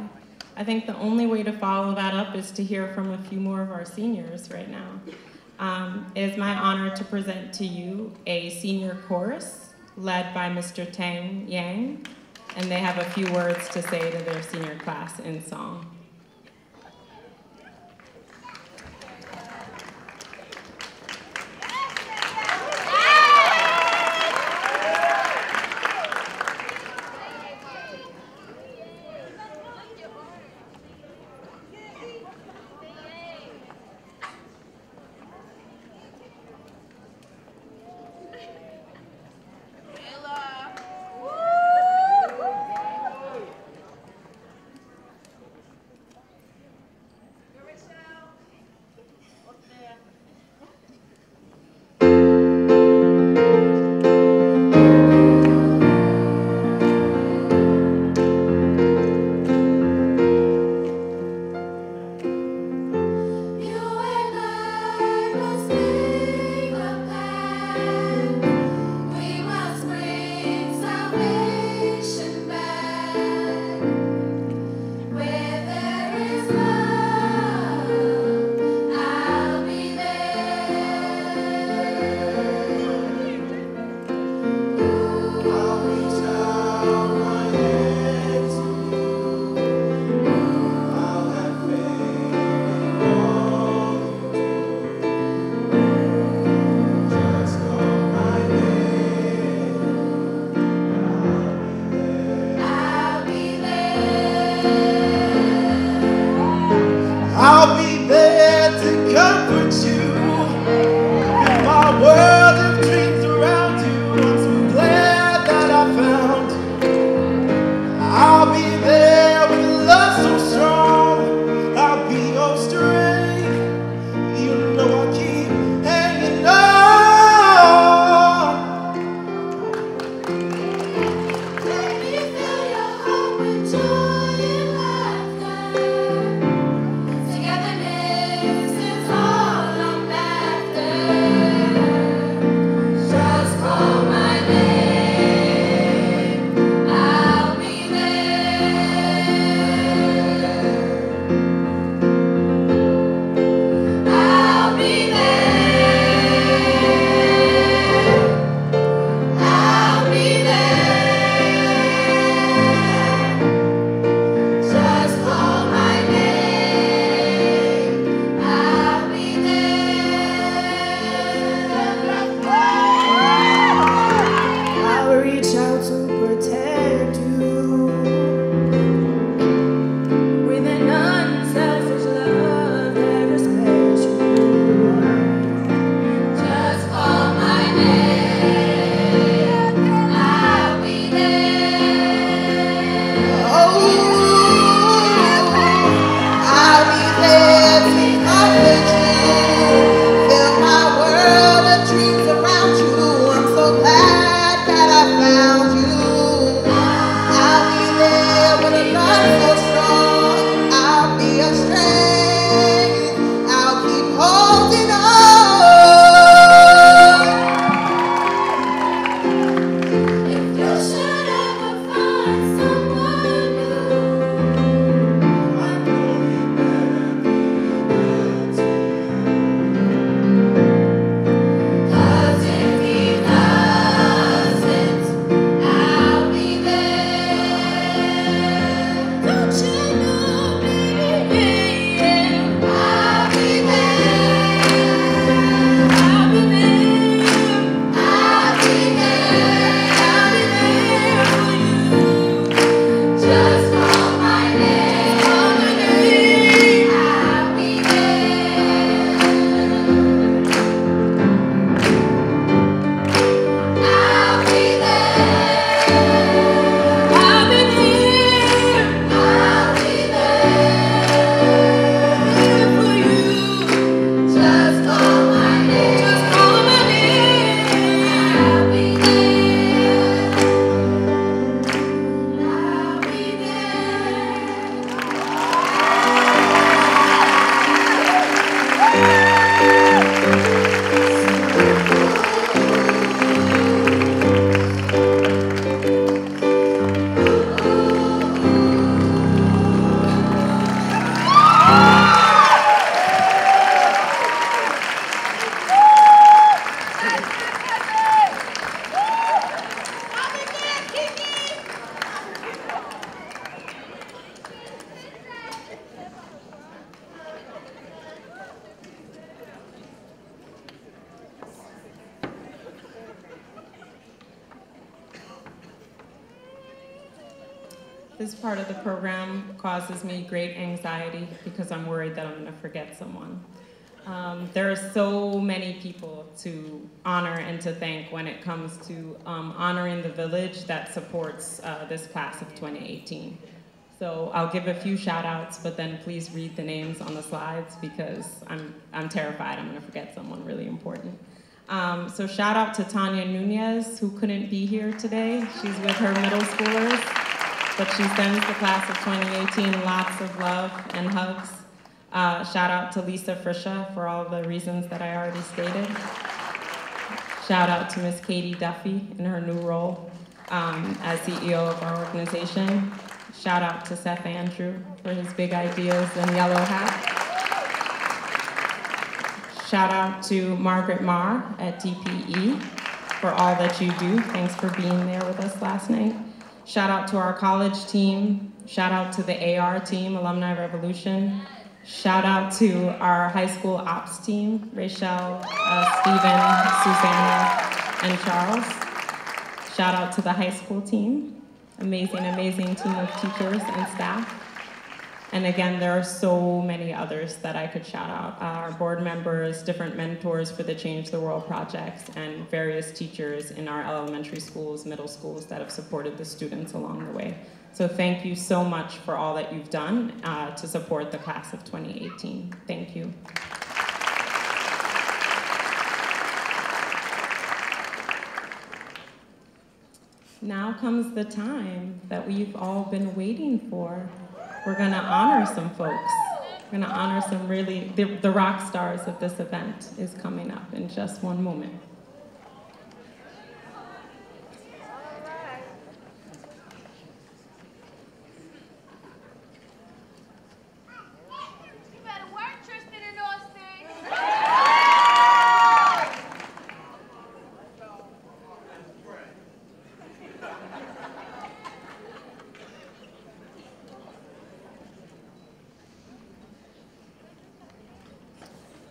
I think the only way to follow that up is to hear from a few more of our seniors right now. It is my honor to present to you a senior chorus led by Mr. Tang Yang, and they have a few words to say to their senior class in song. This part of the program causes me great anxiety because I'm worried that I'm going to forget someone. There are so many people to honor and to thank when it comes to honoring the village that supports this class of 2018. So I'll give a few shout outs, but then please read the names on the slides because I'm terrified I'm going to forget someone really important. So shout out to Tanya Nunez, who couldn't be here today. She's with her middle schoolers, but she sends the class of 2018 lots of love and hugs. Shout out to Lisa Frisha for all the reasons that I already stated. Shout out to Miss Katie Duffy in her new role as CEO of our organization. Shout out to Seth Andrew for his big ideas and yellow hat. Shout out to Margaret Marr at DPE for all that you do. Thanks for being there with us last night. Shout out to our college team. Shout out to the AR team, Alumni Revolution. Shout out to our high school ops team, Rachel, Stephen, Susanna, and Charles. Shout out to the high school team. Amazing, amazing team of teachers and staff. And again, there are so many others that I could shout out. Our board members, different mentors for the Change the World projects, and various teachers in our elementary schools, middle schools that have supported the students along the way. So thank you so much for all that you've done to support the class of 2018. Thank you. Now comes the time that we've all been waiting for. We're gonna honor some folks. We're gonna honor some really, the rock stars of this event is coming up in just one moment.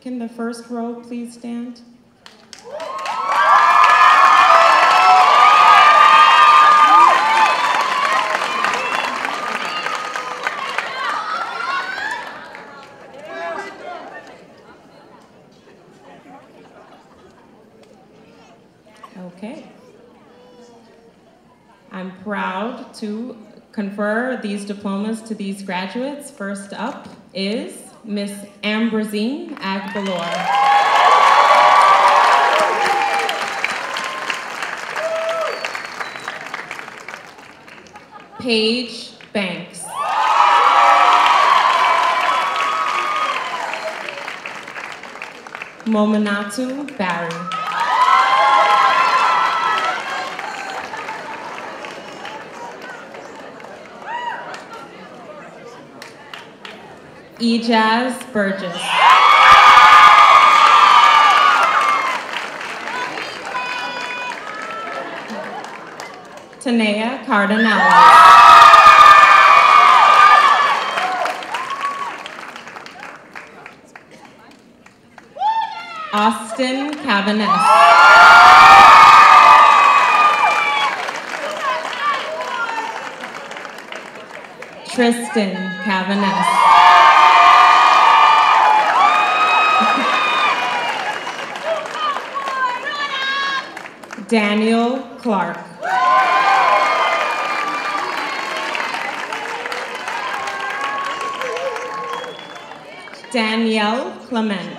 Can the first row please stand? Okay. I'm proud to confer these diplomas to these graduates. First up is Miss Ambrosine Agbalor. Paige Banks. Mominatu Barry. Ejaz Burgess. Tanea Cardinelli. Austin Cavanes. Tristan Cavanes. Daniel Clark. Danielle Clement.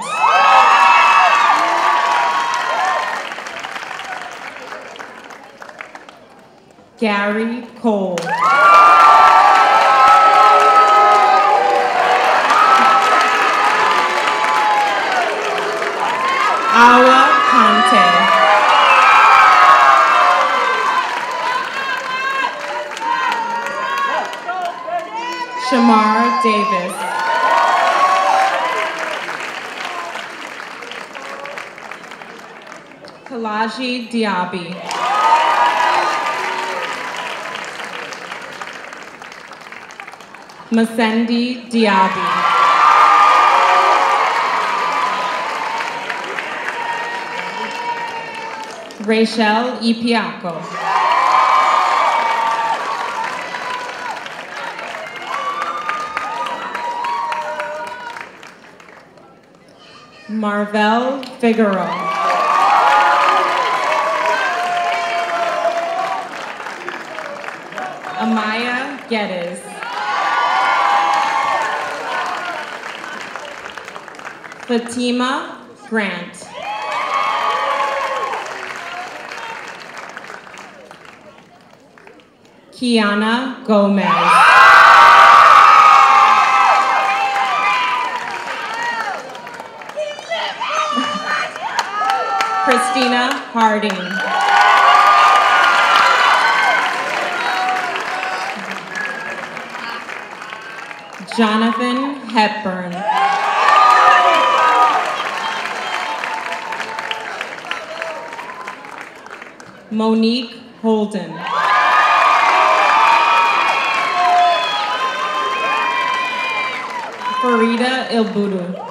Gary Cole. Awa Conte. Shamar Davis. Kalaji Diaby. Masendi Diaby. Rachel Ipiaco. Marvel Figueroa. Amaya Geddes. Fatima Grant. Kiana Gomez. Christina Harding. Jonathan Hepburn. Monique Holden. Farida Ilbudu.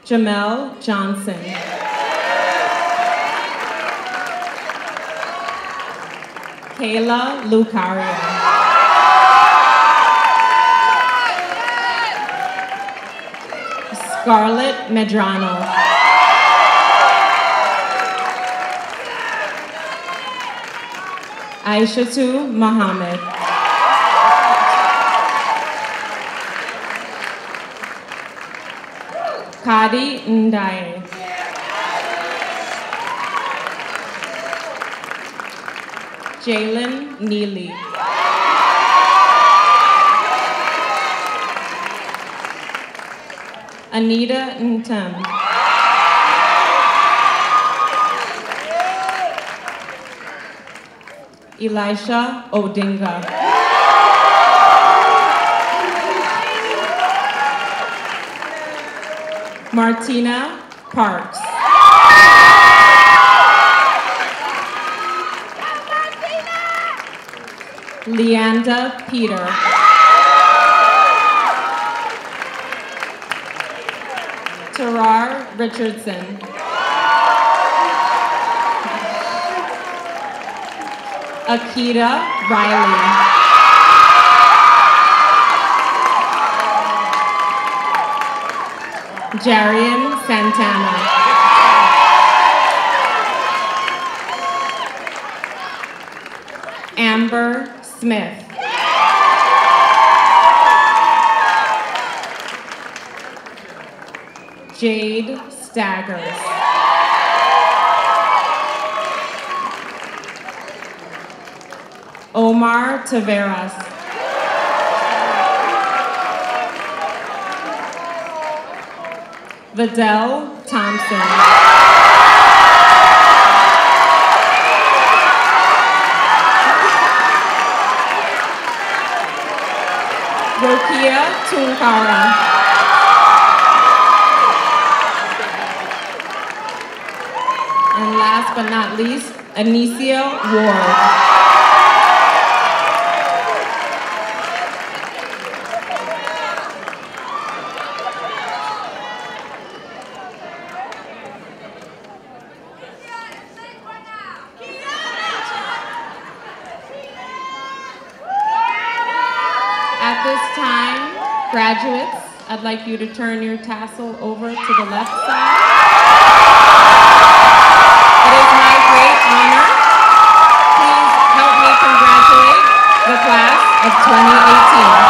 Jamel Johnson. Kayla Lucario. Scarlett Medrano. Aishatu Muhammad. Kadi Ndaye. Jalen Neely. Anita Ntem. Elisha Odinga. Martina Parks. Leanda Peter. Tarar Richardson. Akita Riley. Jarian Santana. Amber Smith. Jade Staggers. Omar Taveras. Vidal Thompson. Rokia Tunkara. And last but not least, Anicia Ward. At this time, graduates, I'd like you to turn your tassel over to the left side. It is my great honor. Please help me congratulate the class of 2018.